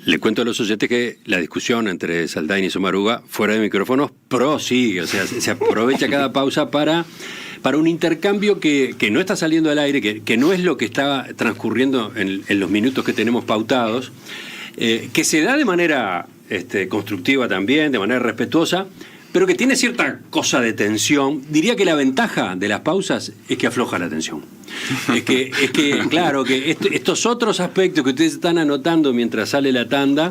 Le cuento a los oyentes que la discusión entre Saldain y Sommaruga, fuera de micrófonos, prosigue. O sea, se aprovecha cada pausa para un intercambio que no está saliendo al aire, que no es lo que está transcurriendo en los minutos que tenemos pautados, que se da de manera constructiva también, de manera respetuosa, pero que tiene cierta cosa de tensión. Diría que la ventaja de las pausas es que afloja la tensión. Es que claro, que estos otros aspectos que ustedes están anotando mientras sale la tanda,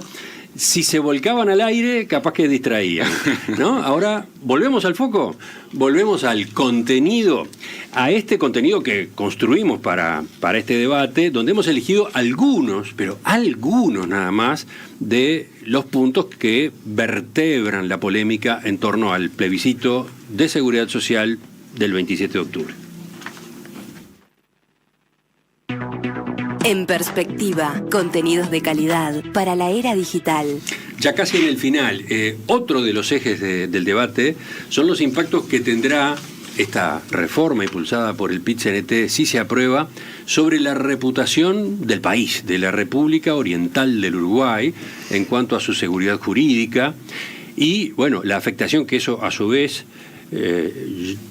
si se volcaban al aire, capaz que distraían, ¿no? Ahora, volvemos al foco, volvemos al contenido, a este contenido que construimos para este debate, donde hemos elegido algunos, pero algunos nada más, de los puntos que vertebran la polémica en torno al plebiscito de seguridad social del 27 de octubre. En perspectiva, contenidos de calidad para la era digital. Ya casi en el final, otro de los ejes del debate son los impactos que tendrá esta reforma impulsada por el PIT-CNT, si se aprueba, sobre la reputación del país, de la República Oriental del Uruguay, en cuanto a su seguridad jurídica y, bueno, la afectación que eso a su vez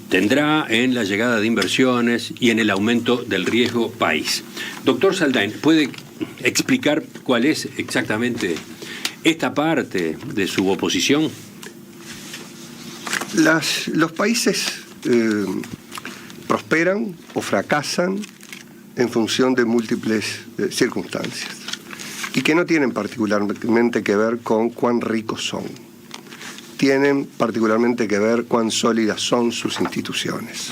tendrá en la llegada de inversiones y en el aumento del riesgo país. Doctor Saldain, ¿puede explicar cuál es exactamente esta parte de su oposición? Los países prosperan o fracasan en función de múltiples circunstancias y que no tienen particularmente que ver con cuán ricos son. Tienen particularmente que ver cuán sólidas son sus instituciones.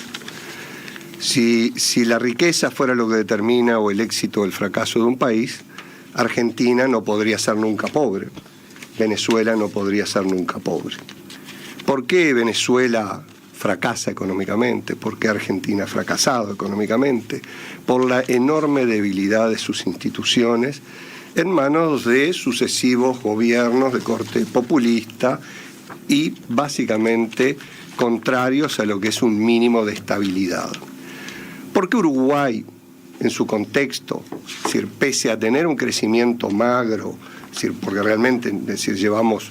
Si la riqueza fuera lo que determina o el éxito o el fracaso de un país, Argentina no podría ser nunca pobre. Venezuela no podría ser nunca pobre. ¿Por qué Venezuela fracasa económicamente? ¿Por qué Argentina ha fracasado económicamente? Por la enorme debilidad de sus instituciones en manos de sucesivos gobiernos de corte populista y básicamente contrarios a lo que es un mínimo de estabilidad. ¿Por qué Uruguay, en su contexto, es decir, pese a tener un crecimiento magro, es decir, porque realmente llevamos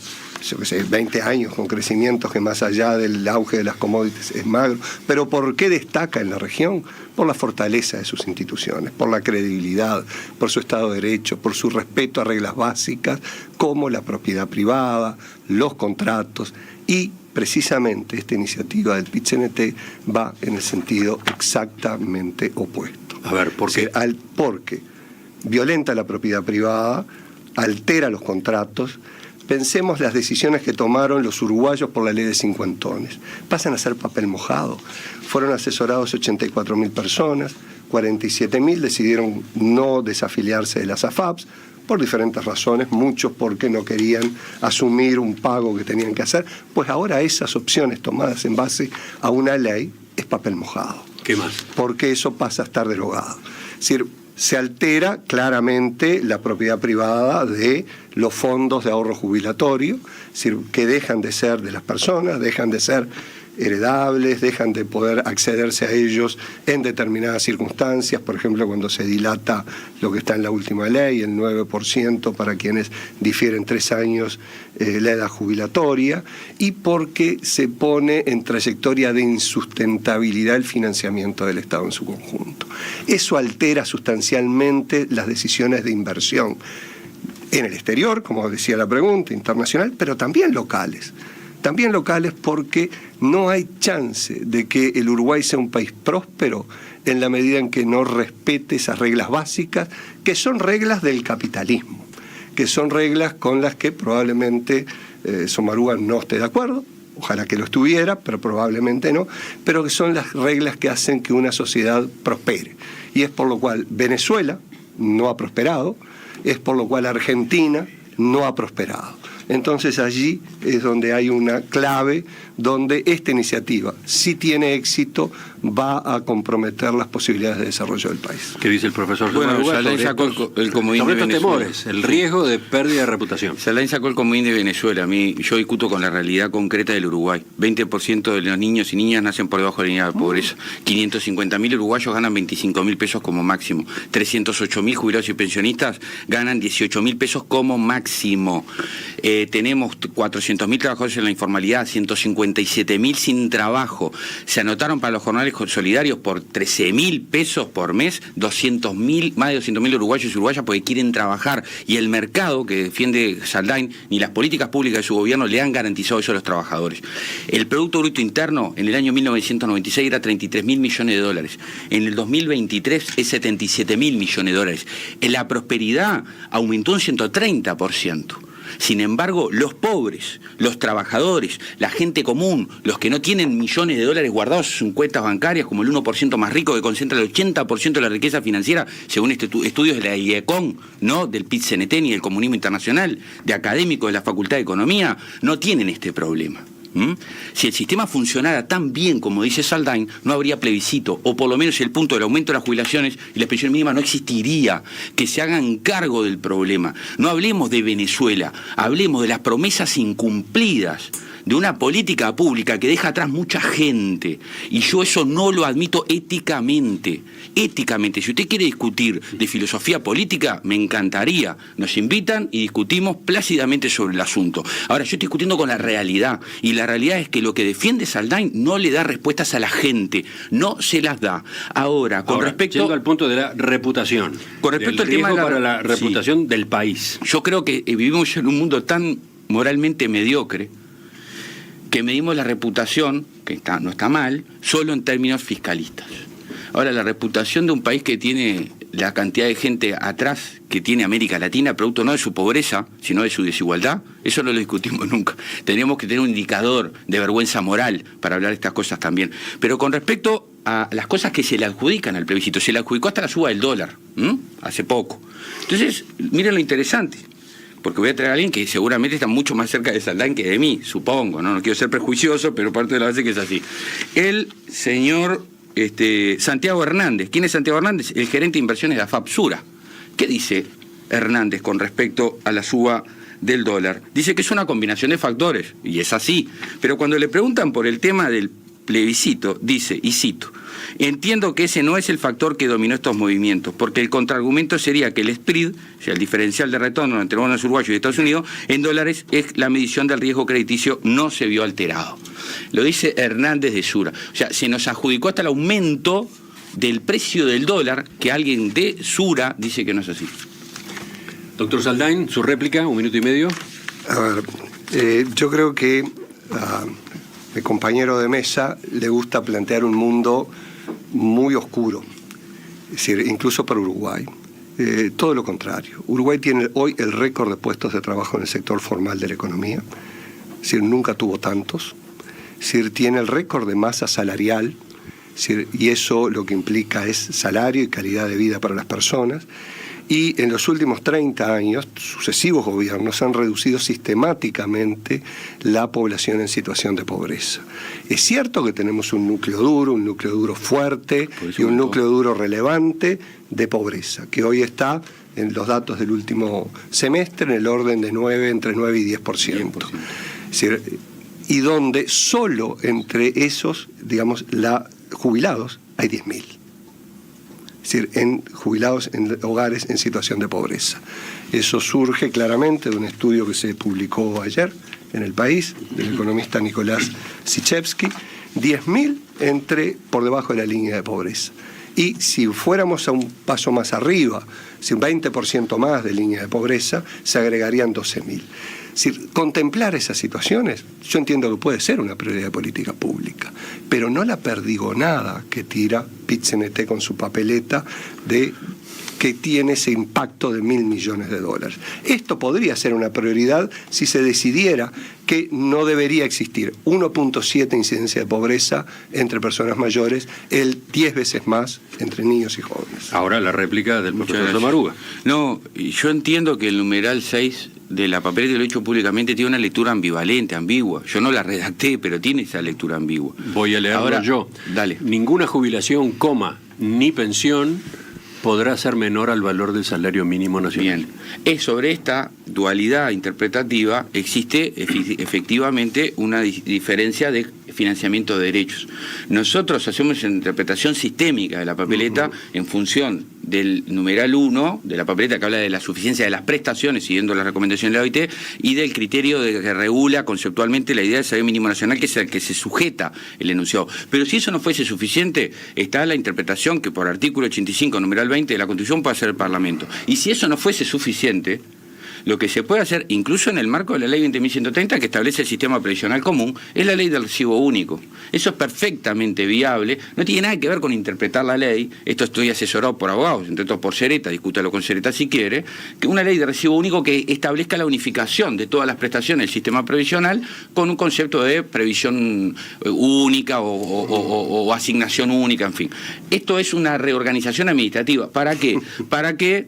20 años con crecimientos que más allá del auge de las commodities es magro, pero ¿por qué destaca en la región? Por la fortaleza de sus instituciones, por la credibilidad, por su Estado de Derecho, por su respeto a reglas básicas como la propiedad privada, los contratos, y precisamente esta iniciativa del PIT-CNT va en el sentido exactamente opuesto. A ver, ¿por qué? Porque violenta la propiedad privada, altera los contratos. Pensemos las decisiones que tomaron los uruguayos por la ley de cincuentones. Pasan a ser papel mojado. Fueron asesorados 84.000 personas, 47.000 decidieron no desafiliarse de las AFAPs por diferentes razones, muchos porque no querían asumir un pago que tenían que hacer. Pues ahora esas opciones tomadas en base a una ley es papel mojado. ¿Qué más? Porque eso pasa a estar derogado. Es decir, se altera claramente la propiedad privada de los fondos de ahorro jubilatorio, es decir, que dejan de ser de las personas, dejan de ser heredables, dejan de poder accederse a ellos en determinadas circunstancias, por ejemplo, cuando se dilata lo que está en la última ley, el 9% para quienes difieren 3 años la edad jubilatoria, y porque se pone en trayectoria de insustentabilidad el financiamiento del Estado en su conjunto. Eso altera sustancialmente las decisiones de inversión en el exterior, como decía la pregunta, internacional, pero también locales. También locales porque no hay chance de que el Uruguay sea un país próspero en la medida en que no respete esas reglas básicas, que son reglas del capitalismo, que son reglas con las que probablemente Sommaruga no esté de acuerdo, ojalá que lo estuviera, pero probablemente no, pero que son las reglas que hacen que una sociedad prospere. Y es por lo cual Venezuela no ha prosperado, es por lo cual Argentina no ha prosperado. entonces allí es donde hay una clave, donde esta iniciativa, si tiene éxito, va a comprometer las posibilidades de desarrollo del país. ¿Qué dice el profesor Bueno, Somaruga Saldain sobre sacó estos, el comodín sobre de estos Venezuela? temores, el riesgo de pérdida de reputación? Saldain sacó el comodín de Venezuela. Yo discuto con la realidad concreta del Uruguay. 20% de los niños y niñas nacen por debajo de la línea de pobreza. 550.000 uruguayos ganan 25.000 pesos como máximo. 308.000 jubilados y pensionistas ganan 18.000 pesos como máximo. Tenemos 400.000 trabajadores en la informalidad, 157.000 sin trabajo. Se anotaron para los jornales solidarios por 13.000 pesos por mes, más de 200.000 uruguayos y uruguayas porque quieren trabajar. Y el mercado que defiende Saldain, ni las políticas públicas de su gobierno le han garantizado eso a los trabajadores. El Producto Bruto Interno en el año 1996 era 33.000 millones de dólares. En el 2023 es 77.000 millones de dólares. La prosperidad aumentó un 130%. Sin embargo, los pobres, los trabajadores, la gente común, los que no tienen millones de dólares guardados en cuentas bancarias, como el 1% más rico que concentra el 80% de la riqueza financiera, según estudios de la IECON, no del PIT-CNT ni del Comunismo Internacional, de académicos de la Facultad de Economía, no tienen este problema. Si el sistema funcionara tan bien como dice Saldain, no habría plebiscito, o por lo menos el punto del aumento de las jubilaciones y la pensión mínima no existiría, que se hagan cargo del problema. No hablemos de Venezuela, hablemos de las promesas incumplidas, de una política pública que deja atrás mucha gente, y yo eso no lo admito éticamente. Éticamente, si usted quiere discutir de filosofía política, me encantaría. Nos invitan y discutimos plácidamente sobre el asunto. Ahora, yo estoy discutiendo con la realidad, y la realidad es que lo que defiende Saldain no le da respuestas a la gente, no se las da. Ahora, respecto... Yendo al punto de la reputación. Con respecto al tema de para la reputación del país. Yo creo que vivimos en un mundo tan moralmente mediocre que medimos la reputación, que no está mal, solo en términos fiscalistas. Ahora, la reputación de un país que tiene la cantidad de gente atrás que tiene América Latina, producto no de su pobreza, sino de su desigualdad, eso no lo discutimos nunca. Tendríamos que tener un indicador de vergüenza moral para hablar de estas cosas también. Pero con respecto a las cosas que se le adjudican al plebiscito, se le adjudicó hasta la suba del dólar, hace poco. Entonces, miren lo interesante. Porque voy a traer a alguien que seguramente está mucho más cerca de Saldain que de mí, supongo, ¿no? No quiero ser prejuicioso, pero parte de la base que es así. El señor Santiago Hernández. ¿Quién es Santiago Hernández? El gerente de inversiones de AFAP-Sura. ¿Qué dice Hernández con respecto a la suba del dólar? Dice que es una combinación de factores, y es así. Pero cuando le preguntan por el tema del plebiscito, dice, y cito: entiendo que ese no es el factor que dominó estos movimientos, porque el contraargumento sería que el spread, o sea, el diferencial de retorno entre bonos uruguayos y Estados Unidos, en dólares, es la medición del riesgo crediticio, no se vio alterado. Lo dice Hernández de Sura. O sea, se nos adjudicó hasta el aumento del precio del dólar, que alguien de Sura dice que no es así. Doctor Saldain, su réplica, 1 minuto y medio. A ver, yo creo que mi compañero de mesa le gusta plantear un mundo muy oscuro, es decir, incluso para Uruguay. Todo lo contrario. Uruguay tiene hoy el récord de puestos de trabajo en el sector formal de la economía, es decir, nunca tuvo tantos. Es decir, tiene el récord de masa salarial, es decir, y eso lo que implica es salario y calidad de vida para las personas. Y en los últimos 30 años, sucesivos gobiernos han reducido sistemáticamente la población en situación de pobreza. Es cierto que tenemos un núcleo duro fuerte y un núcleo duro relevante de pobreza, que hoy está en los datos del último semestre en el orden de entre 9 y 10%. Es decir, y donde solo entre esos, digamos, jubilados hay 10.000. Es decir, jubilados en hogares en situación de pobreza. Eso surge claramente de un estudio que se publicó ayer en El País, del economista Nicolás Sichevsky, 10.000 por debajo de la línea de pobreza. Y si fuéramos a un paso más arriba, si un 20% más de línea de pobreza, se agregarían 12.000. Es decir, contemplar esas situaciones, yo entiendo que puede ser una prioridad de política pública, pero no la perdigonada que tira PIT-CNT con su papeleta que tiene ese impacto de $1.000 millones. Esto podría ser una prioridad si se decidiera que no debería existir 1.7 incidencia de pobreza entre personas mayores, el 10 veces más entre niños y jóvenes. Ahora la réplica del profesor Somaruga. No, yo entiendo que el numeral 6 de la papeleta, lo he dicho públicamente, tiene una lectura ambivalente, ambigua. Yo no la redacté, pero tiene esa lectura ambigua. Voy a leerlo Ahora, yo. Dale. Ninguna jubilación, ni pensión podrá ser menor al valor del salario mínimo nacional. Bien. Sobre esta dualidad interpretativa existe efectivamente una diferencia de financiamiento de derechos. Nosotros hacemos una interpretación sistémica de la papeleta en función del numeral 1 de la papeleta, que habla de la suficiencia de las prestaciones, siguiendo las recomendaciones de la OIT, y del criterio que regula conceptualmente la idea del salario mínimo nacional, que es el que se sujeta el enunciado. Pero si eso no fuese suficiente, está la interpretación que por artículo 85, numeral 20 de la Constitución puede hacer el Parlamento. Y si eso no fuese suficiente, lo que se puede hacer, incluso en el marco de la ley 20.130, que establece el sistema previsional común, es la ley del recibo único. Eso es perfectamente viable, no tiene nada que ver con interpretar la ley. Esto estoy asesorado por abogados, entre todos por Sereta, discútalo con Sereta si quiere, que una ley de recibo único que establezca la unificación de todas las prestaciones del sistema previsional con un concepto de previsión única o asignación única, en fin. Esto es una reorganización administrativa. ¿Para qué? Para que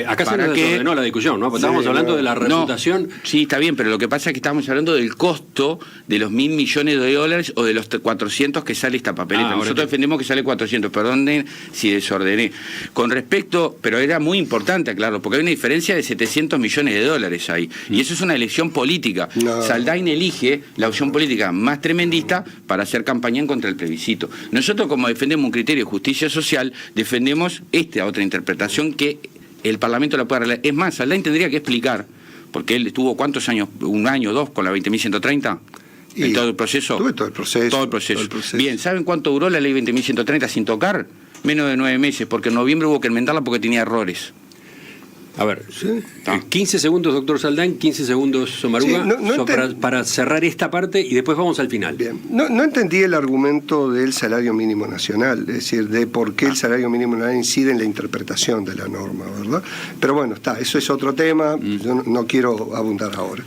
acá se nos desordenó la discusión, ¿no? Porque estábamos hablando de la reputación. No, sí, está bien, pero lo que pasa es que estamos hablando del costo de los $1.000 millones o de los 400 que sale esta papeleta. Nosotros defendemos que sale 400, perdonen si desordené. Con respecto, pero era muy importante aclararlo, porque hay una diferencia de $700 millones ahí. Y eso es una elección política. No. Saldain elige la opción política más tremendista para hacer campaña en contra del plebiscito. Nosotros, como defendemos un criterio de justicia social, defendemos esta otra interpretación que el Parlamento la puede arreglar. Es más, Saldain tendría que explicar, porque él estuvo ¿cuántos años? ¿Un año, dos con la 20.130? ¿En todo el proceso? Tuve todo el proceso. Todo el proceso. Bien, ¿saben cuánto duró la ley 20.130 sin tocar? Menos de 9 meses, porque en noviembre hubo que enmendarla porque tenía errores. A ver, 15 segundos, doctor Saldain, 15 segundos, Somaruga, Sí, para cerrar esta parte y después vamos al final. Bien, no entendí el argumento del salario mínimo nacional, es decir, de por qué el salario mínimo nacional incide en la interpretación de la norma, ¿verdad? Pero bueno, eso es otro tema, yo no quiero abundar ahora.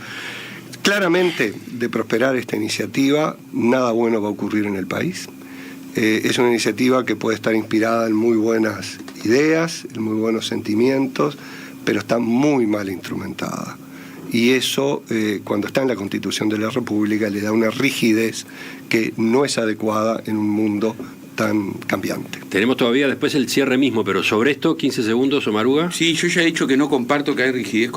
Claramente, de prosperar esta iniciativa, nada bueno va a ocurrir en el país. Es una iniciativa que puede estar inspirada en muy buenas ideas, en muy buenos sentimientos, pero está muy mal instrumentada. Y eso, cuando está en la Constitución de la República, le da una rigidez que no es adecuada en un mundo tan cambiante. Tenemos todavía después el cierre mismo, pero sobre esto, 15 segundos, Somaruga. Sí, yo ya he dicho que no comparto que hay rigidez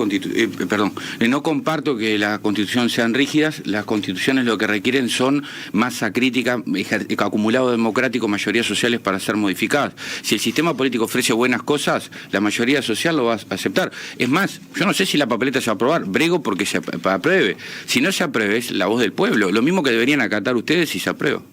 no comparto que las constituciones sean rígidas. Las constituciones lo que requieren son masa crítica, acumulado democrático, mayorías sociales para ser modificadas. Si el sistema político ofrece buenas cosas, la mayoría social lo va a aceptar. Es más, yo no sé si la papeleta se va a aprobar, brego porque se apruebe. Si no se apruebe, es la voz del pueblo, lo mismo que deberían acatar ustedes si se aprueba.